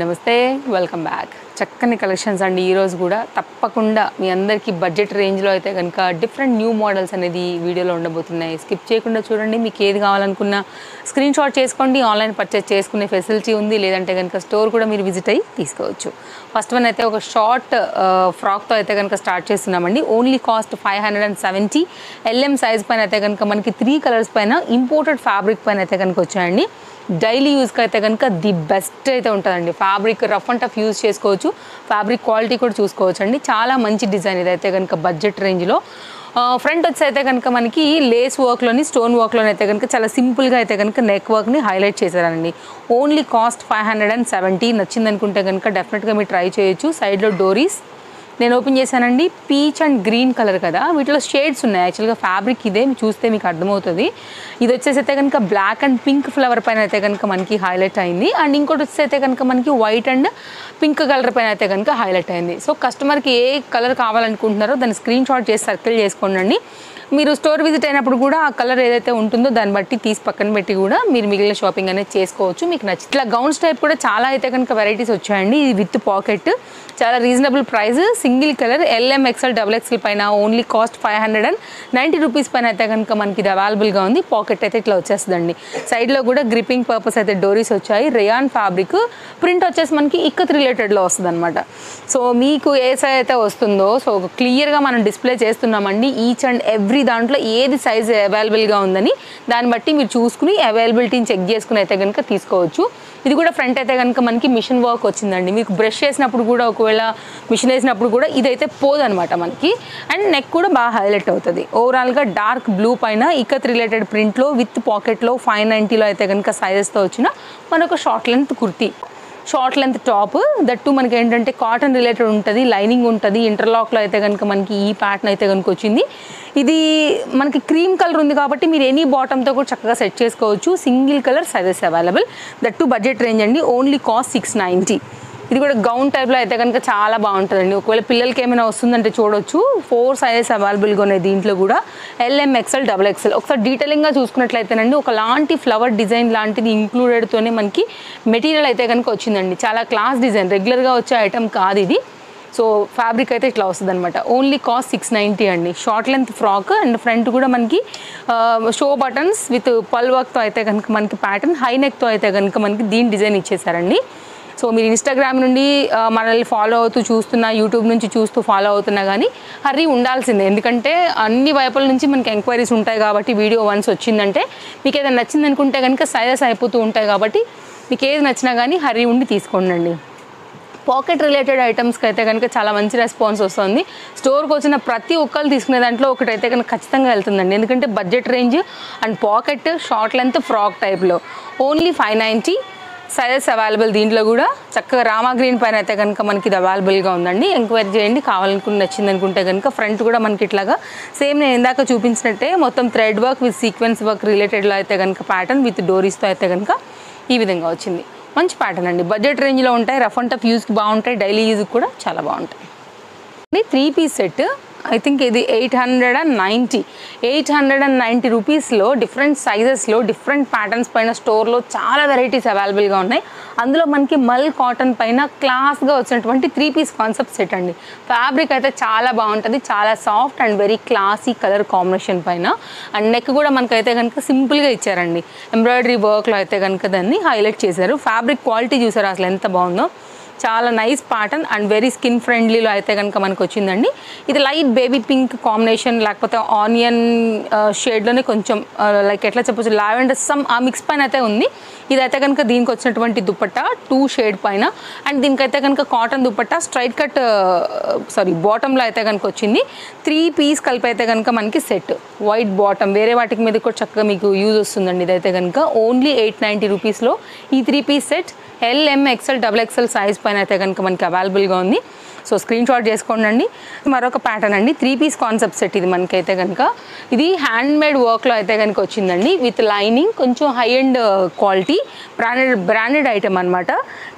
నమస్తే welcome back చక్కని collections అండి ఈ రోజు కూడా తప్పకుండా మీ అందరికీ బడ్జెట్ రేంజ్లో అయితే కనుక డిఫరెంట్ న్యూ మోడల్స్ అనేది వీడియోలో ఉండబోతున్నాయి స్కిప్ చేయకుండా చూడండి మీకు ఏది కావాలనుకున్నా స్క్రీన్ షాట్ చేసుకోండి ఆన్లైన్ పర్చేస్ చేసుకునే ఫెసిలిటీ ఉంది లేదంటే కనుక స్టోర్ కూడా మీరు విజిట్ అయ్యి తీసుకోవచ్చు ఫస్ట్ వన్ అయితే ఒక షార్ట్ ఫ్రాక్తో అయితే కనుక స్టార్ట్ చేస్తున్నామండి ఓన్లీ కాస్ట్ 570 LM సైజ్ పైన అయితే కనుక మనకి 3 కలర్స్ పైన ఇంపోర్టెడ్ ఫ్యాబ్రిక్ పైన అయితే కనుక వచ్చాయండి డైలీ యూస్కి అయితే కనుక ది బెస్ట్ అయితే ఉంటుందండి fabric rough and tough use చేసుకోవచ్చు ఫ్యాబ్రిక్ క్వాలిటీ కూడా చూసుకోవచ్చు అండి చాలా మంచి డిజైన్ ఇదైతే కనుక బడ్జెట్ రేంజ్లో ఫ్రంట్ వచ్చి అయితే కనుక మనకి లేస్ వర్క్లోని స్టోన్ వర్క్లోని అయితే కనుక చాలా సింపుల్గా అయితే కనుక నెక్ వర్క్ని హైలైట్ చేశారండి ఓన్లీ కాస్ట్ 570 నచ్చింది అనుకుంటే కనుక డెఫినెట్గా మీరు ట్రై చేయొచ్చు సైడ్లో డోరీస్ నేను ఓపెన్ చేశానండి పీచ్ అండ్ గ్రీన్ కలర్ కదా వీటిలో షేడ్స్ ఉన్నాయి యాక్చువల్గా ఫ్యాబ్రిక్ ఇదే చూస్తే మీకు అర్థమవుతుంది ఇది వచ్చేసి అయితే కనుక బ్లాక్ అండ్ పింక్ ఫ్లవర్ పైన అయితే కనుక మనకి హైలైట్ అయింది అండ్ ఇంకోటి వచ్చేసి అయితే కనుక మనకి వైట్ అండ్ పింక్ కలర్ పైన అయితే కనుక హైలైట్ అయింది సో కస్టమర్కి ఏ కలర్ కావాలనుకుంటున్నారో దాన్ని స్క్రీన్ షాట్ చేసి సర్కిల్ చేసుకోండి మీరు స్టోర్ విజిట్ అయినప్పుడు కూడా ఆ కలర్ ఏదైతే ఉంటుందో దాన్ని బట్టి తీసి పక్కన పెట్టి కూడా మీరు మిగిలిన షాపింగ్ అనేది చేసుకోవచ్చు మీకు నచ్చి ఇట్లా గౌన్స్ టైప్ కూడా చాలా అయితే కనుక వెరైటీస్ వచ్చాయండి ఇది విత్ పాకెట్ చాలా reasonable price single colour LM XL XXL పైన ఓన్లీ కాస్ట్ 590 రూపీస్ పైన అయితే కనుక మనకి ఇది అవైలబుల్గా ఉంది పాకెట్ అయితే ఇట్లా వచ్చేస్తుందండి సైడ్లో కూడా గ్రిప్పింగ్ పర్పస్ అయితే డోరీస్ వచ్చాయి రేయాన్ ఫ్యాబ్రిక్ ప్రింట్ వచ్చేసి మనకి ఇక్కత్ రిలేటెడ్లో వస్తుంది అనమాట సో మీకు ఏ సైజ్ అయితే వస్తుందో సో క్లియర్గా మనం డిస్ప్లే చేస్తున్నామండి ఈచ్ అండ్ ఎవ్రీ దాంట్లో ఏది సైజ్ అవైలబుల్గా ఉందని దాన్ని బట్టి మీరు చూసుకుని అవైలబిలిటీని చెక్ చేసుకుని అయితే కనుక తీసుకోవచ్చు ఇది కూడా ఫ్రంట్ అయితే కనుక మనకి మిషన్ వర్క్ వచ్చిందండి మీకు బ్రష్ చేసినప్పుడు కూడా ఒకవేళ మిషన్ వేసినప్పుడు కూడా ఇదైతే పోదనమాట మనకి అండ్ నెక్ కూడా బాగా హైలైట్ అవుతుంది ఓవరాల్గా డార్క్ బ్లూ పైన ఇక్కత్ రిలేటెడ్ ప్రింట్లో విత్ పాకెట్లో 590లో అయితే కనుక సైజెస్తో వచ్చిన మనకు short length kurti short length top that మనకి ఏంటంటే కాటన్ రిలేటెడ్ ఉంటుంది లైనింగ్ ఉంటుంది ఇంటర్లాక్లో అయితే కనుక మనకి ఈ ప్యాటర్న్ అయితే కనుక వచ్చింది ఇది మనకి క్రీమ్ కలర్ ఉంది కాబట్టి మీరు ఎనీ బాటమ్తో కూడా చక్కగా సెట్ చేసుకోవచ్చు single colour sizes available that budget range అండి ఓన్లీ కాస్ట్ 690 ఇది కూడా గౌన్ టైప్లో అయితే కనుక చాలా బాగుంటుందండి ఒకవేళ పిల్లలకి ఏమైనా వస్తుందంటే చూడొచ్చు 4 సైజెస్ అవైలబుల్గా ఉన్నాయి దీంట్లో కూడా LM XL XXL ఒకసారి డీటెయిలింగ్గా చూసుకున్నట్లయితేనండి ఒకలాంటి ఫ్లవర్ డిజైన్ లాంటిది ఇంక్లూడెడ్తోనే మనకి మెటీరియల్ అయితే కనుక వచ్చిందండి చాలా క్లాస్ డిజైన్ రెగ్యులర్గా వచ్చే ఐటమ్ కాదు ఇది సో ఫ్యాబ్రిక్ అయితే ఇట్లా వస్తుంది అనమాట ఓన్లీ కాస్ట్ 690 అండి short length frock and front కూడా మనకి షో బటన్స్ విత్ పల్ వర్క్తో అయితే కనుక మనకి ప్యాటర్న్ హై నెక్తో అయితే కనుక మనకి దీని డిజైన్ ఇచ్చేసారండి సో మీరు ఇన్స్టాగ్రామ్ నుండి మనల్ని ఫాలో అవుతూ చూస్తున్నా యూట్యూబ్ నుంచి చూస్తూ ఫాలో అవుతున్నా కానీ హర్రీ ఉండాల్సిందే ఎందుకంటే అన్ని వైపుల నుంచి మనకి ఎంక్వైరీస్ ఉంటాయి కాబట్టి వీడియో వన్స్ వచ్చిందంటే మీకు ఏదైనా నచ్చింది అనుకుంటే కనుక సైజెస్ అయిపోతూ ఉంటాయి కాబట్టి మీకు ఏది నచ్చినా కానీ హర్రీ ఉండి తీసుకోండి పాకెట్ రిలేటెడ్ ఐటమ్స్కి అయితే కనుక చాలా మంచి రెస్పాన్స్ వస్తుంది స్టోర్కి వచ్చిన ప్రతి ఒక్కరు తీసుకునే దాంట్లో ఒకటైతే కనుక ఖచ్చితంగా వెళ్తుందండి ఎందుకంటే budget range and pocket short length frock టైప్లో ఓన్లీ 590 సైజెస్ అవైలబుల్ దీంట్లో కూడా చక్కగా రామా గ్రీన్ పైన అయితే కనుక మనకి ఇది అవైలబుల్గా ఉందండి ఎంక్వైరీ చేయండి కావాలనుకుని నచ్చింది అనుకుంటే కనుక ఫ్రంట్ కూడా మనకి ఇట్లాగా సేమ్ నేను ఇందాక చూపించినట్టే మొత్తం thread work with sequence work రిలేటెడ్లో అయితే కనుక ప్యాటర్న్ విత్ డోరీస్తో అయితే కనుక ఈ విధంగా వచ్చింది మంచి ప్యాటర్న్ అండి బడ్జెట్ రేంజ్లో ఉంటాయి రఫ్ అండ్ టఫ్ యూస్కి బాగుంటాయి డైలీ యూజ్కి కూడా చాలా బాగుంటాయి 3 పీస్ సెట్ ఐ థింక్ ఇది 890 రూపీస్లో డిఫరెంట్ సైజెస్లో డిఫరెంట్ ప్యాటర్న్స్ పైన స్టోర్లో చాలా వెరైటీస్ అవైలబుల్గా ఉన్నాయి అందులో మనకి మల్ కాటన్ పైన క్లాస్గా వచ్చినటువంటి 3 పీస్ కాన్సెప్ట్ సెట్ అండి ఫ్యాబ్రిక్ అయితే చాలా బాగుంటుంది చాలా soft and very classy colour combination పైన అండ్ నెక్ కూడా మనకైతే కనుక సింపుల్గా ఇచ్చారండి ఎంబ్రాయిడరీ వర్క్లో అయితే కనుక దాన్ని హైలైట్ చేశారు ఫ్యాబ్రిక్ క్వాలిటీ చూసారు అసలు ఎంత బాగుందో చాలా nice pattern and very skin ఫ్రెండ్లీలో అయితే కనుక మనకు వచ్చిందండి ఇది లైట్ బేబీ పింక్ కాంబినేషన్ లేకపోతే ఆనియన్ షేడ్లోనే కొంచెం లైక్ ఎట్లా చెప్పచ్చు లావెండర్ సమ్ ఆ మిక్స్ పైన అయితే ఉంది ఇదైతే కనుక దీనికి వచ్చినటువంటి దుపట్టా 2 షేడ్ పైన అండ్ దీనికైతే కనుక కాటన్ దుపట్టా స్ట్రైట్ కట్ బాటంలో అయితే కనుక వచ్చింది 3 పీస్ కలిపి అయితే కనుక మనకి సెట్ వైట్ బాటమ్ వేరే వాటికి మీద కూడా చక్కగా మీకు యూజ్ వస్తుందండి ఇదైతే కనుక ఓన్లీ 890 రూపీస్లో ఈ 3 piece set LM XL XXL size పైన అయితే కనుక మనకి అవైలబుల్గా ఉంది సో స్క్రీన్ షాట్ చేసుకోండి మరొక ప్యాటర్న్ అండి 3 పీస్ కాన్సెప్ట్ సెట్ ఇది మనకైతే కనుక ఇది హ్యాండ్ మేడ్ వర్క్లో అయితే కనుక వచ్చిందండి విత్ లైనింగ్ కొంచెం high and quality branded item అనమాట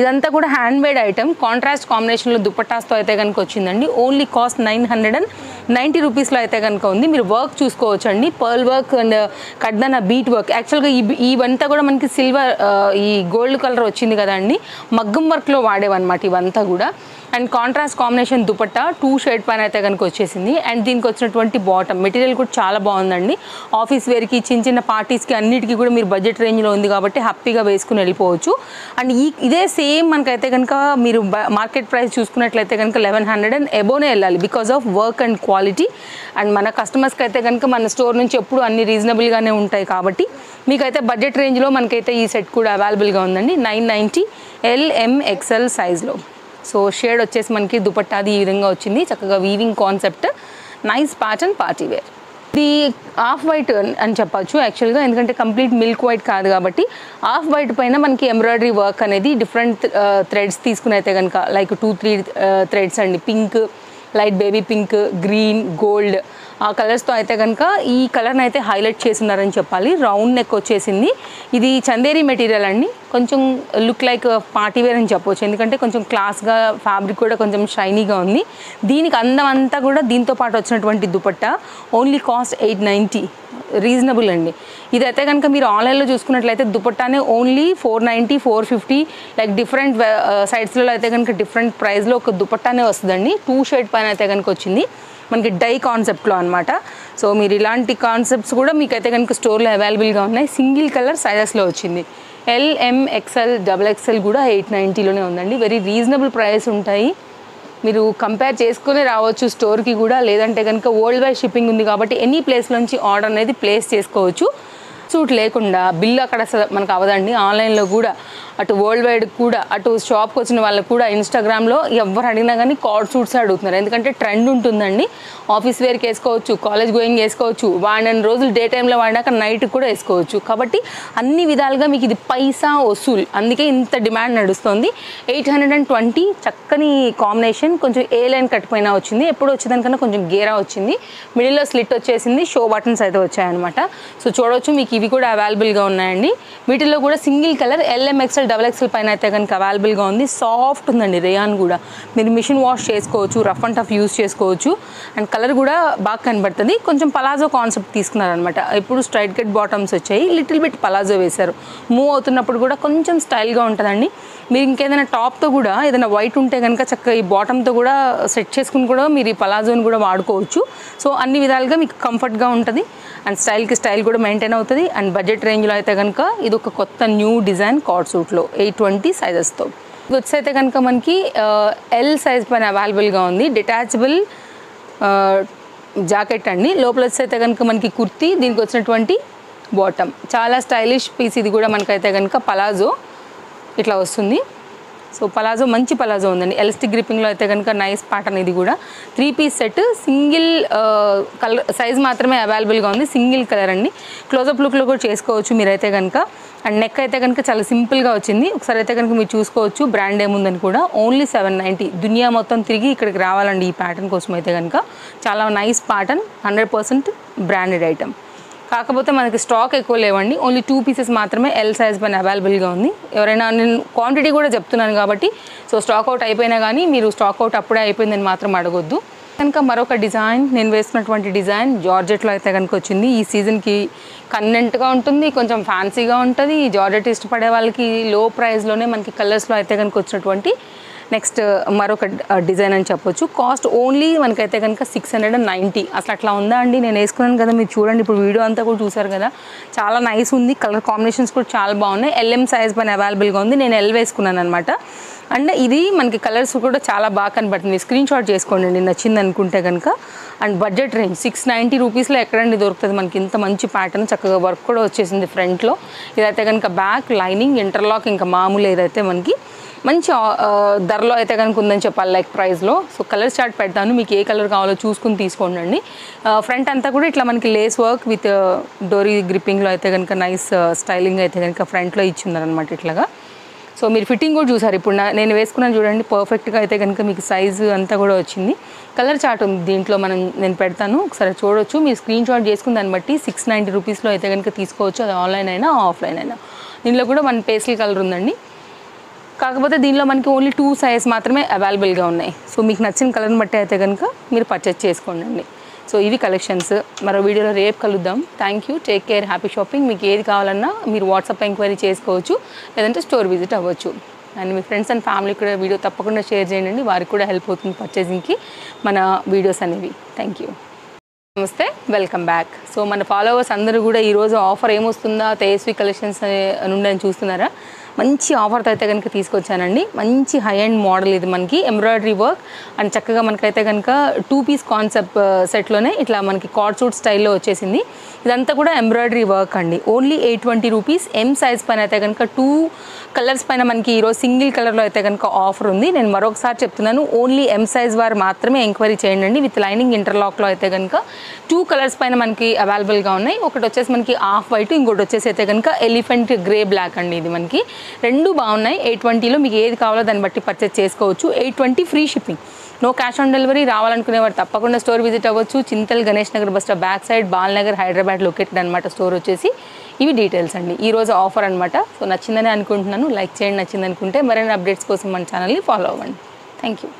ఇదంతా కూడా హ్యాండ్ మేడ్ ఐటమ్ కాంట్రాస్ట్ కాంబినేషన్లో దుపట్టాస్తో అయితే కనుక వచ్చిందండి ఓన్లీ కాస్ట్ 990 90 రూపీస్లో అయితే కనుక ఉంది. మీరు వర్క్ చూసుకోవచ్చు అండి, పర్ల్ వర్క్ అండ్ కడ్దానా బీట్ వర్క్. యాక్చువల్గా ఇవంతా కూడా మనకి సిల్వర్ ఈ గోల్డ్ కలర్ వచ్చింది కదండి, మగ్గం వర్క్లో వాడేవన్నమాట ఇవంతా కూడా. And contrast combination dupatta 2 shade పైన అయితే కనుక వచ్చేసింది. అండ్ దీనికి వచ్చినటువంటి బాటమ్ మెటీరియల్ కూడా చాలా బాగుందండి. ఆఫీస్ వేర్కి, చిన్న చిన్న పార్టీస్కి అన్నిటికీ కూడా మీరు బడ్జెట్ రేంజ్లో ఉంది కాబట్టి హ్యాపీగా వేసుకుని వెళ్ళిపోవచ్చు. అండ్ ఇదే సేమ్ మనకైతే కనుక మీరు మార్కెట్ ప్రైస్ చూసుకున్నట్లయితే కనుక 1100 అండ్ ఎబోనే వెళ్ళాలి because of work and quality. And మన కస్టమర్స్కి అయితే కనుక మన స్టోర్ నుంచి ఎప్పుడు అన్ని రీజనబుల్గానే ఉంటాయి కాబట్టి మీకైతే బడ్జెట్ రేంజ్లో మనకైతే ఈ సెట్ కూడా అవైలబుల్గా ఉందండి. 990 LMXL సైజ్లో. సో షేడ్ వచ్చేసి మనకి దుపట్టాది ఈ విధంగా వచ్చింది, చక్కగా weaving concept, nice pattern, party wear. ఇది ఆఫ్ వైట్ అని చెప్పచ్చు యాక్చువల్గా, ఎందుకంటే కంప్లీట్ మిల్క్ వైట్ కాదు కాబట్టి. ఆఫ్ వైట్ పైన మనకి ఎంబ్రాయిడరీ వర్క్ అనేది డిఫరెంట్ థ్రెడ్స్ తీసుకుని అయితే కనుక లైక్ 2-3 థ్రెడ్స్ అండి, pink, light baby pink, green, gold ఆ కలర్స్తో అయితే కనుక ఈ కలర్ని అయితే హైలైట్ చేస్తున్నారని చెప్పాలి. రౌండ్ నెక్ వచ్చేసింది. ఇది చందేరి మెటీరియల్ అండి, కొంచెం లుక్ లైక్ పార్టీ వేర్ అని చెప్పవచ్చు, ఎందుకంటే కొంచెం క్లాస్గా, ఫ్యాబ్రిక్ కూడా కొంచెం షైనీగా ఉంది. దీనికి అందం అంతా కూడా దీంతో పాటు వచ్చినటువంటి దుపట్టా ఓన్లీ కాస్ట్ 890, రీజనబుల్ అండి. ఇదైతే కనుక మీరు ఆన్లైన్లో చూసుకున్నట్లయితే దుపట్టానే ఓన్లీ 490, 450 లైక్ డిఫరెంట్ సైట్స్లో అయితే కనుక డిఫరెంట్ ప్రైస్లో ఒక దుపట్టానే వస్తుందండి. 2 షేడ్ పైన అయితే కనుక వచ్చింది మనకి డై కాన్సెప్ట్లో అనమాట. సో మీరు ఇలాంటి కాన్సెప్ట్స్ కూడా మీకైతే కనుక స్టోర్లో అవైలబుల్గా ఉన్నాయి. సింగిల్ కలర్ సైజెస్లో వచ్చింది. LMXL, XXL కూడా 890లోనే ఉందండి. వెరీ రీజనబుల్ ప్రైస్ ఉంటాయి. మీరు కంపేర్ చేసుకుని రావచ్చు స్టోర్కి కూడా, లేదంటే కనుక వరల్డ్ వైడ్ షిప్పింగ్ ఉంది కాబట్టి ఎనీ ప్లేస్ నుంచి ఆర్డర్ అనేది ప్లేస్ చేసుకోవచ్చు. సూట్ లేకుండా బిల్ అక్కడ మనకు అవదండి. ఆన్లైన్లో కూడా అటు వరల్డ్ వైడ్ కూడా, అటు షాప్కి వచ్చిన వాళ్ళకు కూడా ఇన్స్టాగ్రామ్లో ఎవరు అడిగినా కానీ కార్డ్ సూట్స్ అడుగుతున్నారు, ఎందుకంటే ట్రెండ్ ఉంటుందండి. ఆఫీస్ వేర్కి వేసుకోవచ్చు, కాలేజ్ గోయింగ్ వేసుకోవచ్చు, వాడిన రోజులు డే టైంలో వాడినాక నైట్కి కూడా వేసుకోవచ్చు. కాబట్టి అన్ని విధాలుగా మీకు ఇది పైసా వసూల్, అందుకే ఇంత డిమాండ్ నడుస్తుంది. 820 చక్కని కాంబినేషన్, కొంచెం ఏ లైన్ కట్ పైన వచ్చింది, ఎప్పుడు వచ్చేదానికన్నా కొంచెం గేరా వచ్చింది, మిడిల్లో స్లిట్ వచ్చేసింది, షో బటన్స్ అయితే వచ్చాయన్నమాట. సో చూడవచ్చు మీకు ఇవి కూడా అవైలబుల్గా ఉన్నాయండి. వీటిల్లో కూడా సింగిల్ కలర్ LMXL, XXL పైన అయితే కనుక అవైలబుల్గా ఉంది. సాఫ్ట్ ఉందండి రేయాన్ కూడా, మీరు మిషన్ వాష్ చేసుకోవచ్చు, రఫ్ అండ్ టఫ్ యూస్ చేసుకోవచ్చు. అండ్ కలర్ కూడా బాగా కనబడుతుంది. కొంచెం పలాజో కాన్సెప్ట్ తీసుకున్నారనమాట. ఇప్పుడు స్ట్రైట్ కట్ బాటమ్స్ వచ్చాయి, లిటిల్ బిట్ పలాజో వేశారు. మూవ్ అవుతున్నప్పుడు కూడా కొంచెం స్టైల్గా ఉంటుందండి. మీరు ఇంకేదైనా టాప్తో కూడా ఏదైనా వైట్ ఉంటే కనుక చక్కగా ఈ బాటంతో కూడా సెట్ చేసుకుని కూడా మీరు ఈ పలాజోని కూడా వాడుకోవచ్చు. సో అన్ని విధాలుగా మీకు కంఫర్ట్గా ఉంటుంది అండ్ స్టైల్కి స్టైల్ కూడా మెయింటైన్ అవుతుంది. అండ్ బడ్జెట్ రేంజ్లో అయితే కనుక ఇది ఒక కొత్త న్యూ డిజైన్ కార్డ్ సూట్లో 820 సైజెస్తో. ఇది వచ్చైతే కనుక మనకి L సైజ్ పైన అవైలబుల్గా ఉంది. డిటాచబుల్ జాకెట్ అండి. లోపల వచ్చైతే కనుక మనకి కుర్తీ, దీనికి వచ్చినటువంటి బాటమ్, చాలా స్టైలిష్ పీస్. ఇది కూడా మనకైతే కనుక పలాజో ఇట్లా వస్తుంది. సో పలాజో మంచి పలాజో ఉందండి, ఎలాస్టిక్ గ్రిప్పింగ్లో అయితే కనుక నైస్ ప్యాటర్న్. ఇది కూడా 3 piece set, single colour size మాత్రమే అవైలబుల్గా ఉంది, సింగిల్ కలర్ అండి. క్లోజప్ లుక్లో కూడా చేసుకోవచ్చు మీరైతే కనుక. అండ్ నెక్ అయితే కనుక చాలా సింపుల్గా వచ్చింది. ఒకసారి అయితే కనుక మీరు చూసుకోవచ్చు బ్రాండ్ ఏముందని కూడా. ఓన్లీ 790. దునియా మొత్తం తిరిగి ఇక్కడికి రావాలండి ఈ ప్యాటర్న్ కోసం అయితే కనుక. చాలా నైస్ ప్యాటర్న్, 100% బ్రాండెడ్ ఐటమ్. కాకపోతే మనకి స్టాక్ ఎక్కువ లేవండి, ఓన్లీ 2 పీసెస్ మాత్రమే L సైజ్ పైన అవైలబుల్గా ఉంది. ఎవరైనా, నేను క్వాంటిటీ కూడా చెప్తున్నాను కాబట్టి, సో స్టాక్ అవుట్ అయిపోయినా కానీ మీరు స్టాక్ అవుట్ అప్పుడే అయిపోయిందని మాత్రం అడగొద్దు. కనుక మరొక డిజైన్, నేను వేసుకున్నటువంటి డిజైన్ జార్జెట్లో అయితే కనుక వచ్చింది. ఈ సీజన్కి కన్వెంట్గా ఉంటుంది, కొంచెం ఫ్యాన్సీగా ఉంటుంది. జార్జెట్ ఇష్టపడే వాళ్ళకి లో ప్రైస్లోనే మనకి కలర్స్లో అయితే కనుక వచ్చినటువంటి నెక్స్ట్ మరొక డిజైన్ అని చెప్పొచ్చు. కాస్ట్ ఓన్లీ మనకైతే కనుక 690. అసలు అట్లా ఉందా అండి? నేను వేసుకున్నాను కదా, మీరు చూడండి, ఇప్పుడు వీడియో అంతా కూడా చూసారు కదా, చాలా నైస్ ఉంది. కలర్ కాంబినేషన్స్ కూడా చాలా బాగున్నాయి. LM సైజ్ పైన అవైలబుల్గా ఉంది. నేను L వేసుకున్నాను అనమాట. అండ్ ఇది మనకి కలర్స్ కూడా చాలా బాగా కనబడుతుంది. స్క్రీన్ షాట్ చేసుకోండి నచ్చింది అనుకుంటే కనుక. అండ్ బడ్జెట్ రేంజ్ 690 రూపీస్లో ఎక్కడండి దొరుకుతుంది మనకి ఇంత మంచి ప్యాటర్న్. చక్కగా వర్క్ కూడా వచ్చేసింది ఫ్రంట్లో. ఇదైతే కనుక బ్యాక్ లైనింగ్, ఇంటర్లాక్, ఇంకా మామూలు ఏదైతే మనకి మంచి ధరలో అయితే కనుక ఉందని చెప్పాలి, లైక్ ప్రైస్లో. సో కలర్ చార్ట్ పెడతాను, మీకు ఏ కలర్ కావాలో చూసుకుని తీసుకోండి. ఫ్రంట్ అంతా కూడా ఇట్లా మనకి లేస్ వర్క్ విత్ డోరీ గ్రిప్పింగ్లో అయితే కనుక నైస్ స్టైలింగ్ అయితే కనుక ఫ్రంట్లో ఇచ్చిందనమాట ఇట్లాగా. సో మీరు ఫిట్టింగ్ కూడా చూసారు, ఇప్పుడు నేను వేసుకున్నాను చూడండి, పర్ఫెక్ట్గా అయితే కనుక మీకు సైజు అంతా కూడా వచ్చింది. కలర్ చార్ట్ ఉంది దీంట్లో, నేను పెడతాను, ఒకసారి చూడొచ్చు. మీరు స్క్రీన్ షాట్ చేసుకుని దాన్ని బట్టి 690 రూపీస్లో అయితే కనుక తీసుకోవచ్చు. అది ఆన్లైన్ అయినా ఆఫ్లైన్ అయినా. దీనిలో కూడా 1 పేస్టల్ కలర్ ఉందండి. కాకపోతే దీనిలో మనకి ఓన్లీ 2 సైజ్ మాత్రమే అవైలబుల్గా ఉన్నాయి. సో మీకు నచ్చిన కలర్ని బట్టి అయితే కనుక మీరు పర్చేస్ చేసుకోండి. సో ఇవి కలెక్షన్స్. మరో వీడియోలో రేపు కలుద్దాం. Thank you, take care, happy shopping. మీకు ఏది కావాలన్నా మీరు వాట్సాప్ ఎంక్వైరీ చేసుకోవచ్చు, లేదంటే స్టోర్ విజిట్ అవ్వచ్చు. And me friends and family కూడా వీడియో తప్పకుండా షేర్ చేయండి, వారికి కూడా హెల్ప్ అవుతుంది పర్చేసింగ్కి మన వీడియోస్ అనేవి. Thank you. నమస్తే, వెల్కమ్ బ్యాక్. సో మన ఫాలోవర్స్ అందరూ కూడా ఈరోజు ఆఫర్ ఏమొస్తుందా తేజస్వి కలెక్షన్స్ నుండి అని చూస్తున్నారా? మంచి ఆఫర్తో అయితే కనుక తీసుకొచ్చానండి. మంచి హై అండ్ మోడల్ ఇది, మనకి ఎంబ్రాయిడరీ వర్క్ అండ్ చక్కగా మనకైతే కనుక 2 పీస్ కాన్సెప్ట్ సెట్లోనే ఇట్లా మనకి కార్డ్ సూట్ స్టైల్లో వచ్చేసింది. ఇదంతా కూడా ఎంబ్రాయిడరీ వర్క్ అండి. Only 820 rupees. ఎం సైజ్ పైన అయితే కనుక 2 కలర్స్ పైన మనకి ఈరోజు సింగిల్ కలర్లో అయితే కనుక ఆఫర్ ఉంది. నేను మరొకసారి చెప్తున్నాను, ఓన్లీ ఎం సైజ్ వారు మాత్రమే ఎంక్వైరీ చేయండి. విత్ లైనింగ్ ఇంటర్లాక్లో అయితే కనుక 2 కలర్స్ పైన మనకి అవైలబుల్గా ఉన్నాయి. ఒకటి వచ్చేసి మనకి ఆఫ్ వైట్, ఇంకోటి వచ్చేసి అయితే కనుక ఎలిఫెంట్ గ్రే బ్లాక్ అండి. ఇది మనకి రెండు బాగున్నాయి. 820లో మీకు ఏది కావాలో దాన్ని బట్టి పర్చేస్ చేసుకోవచ్చు. 820 free shipping, no cash on delivery. రావాలనుకునేవారు తప్పకుండా స్టోర్ విజిట్ అవ్వచ్చు. Chintal Ganesh Nagar bus stop back side, Balanagar, Hyderabad located అనమాట స్టోర్ వచ్చేసి. ఇవి డీటెయిల్స్ అండి, ఈరోజు ఆఫర్ అనమాట. సో నచ్చిందని అనుకుంటున్నాను. లైక్ చేయండి నచ్చింది అనుకుంటే. మరిన్ని అప్డేట్స్ కోసం మన ఛానల్ని ఫాలో అవ్వండి. Thank you.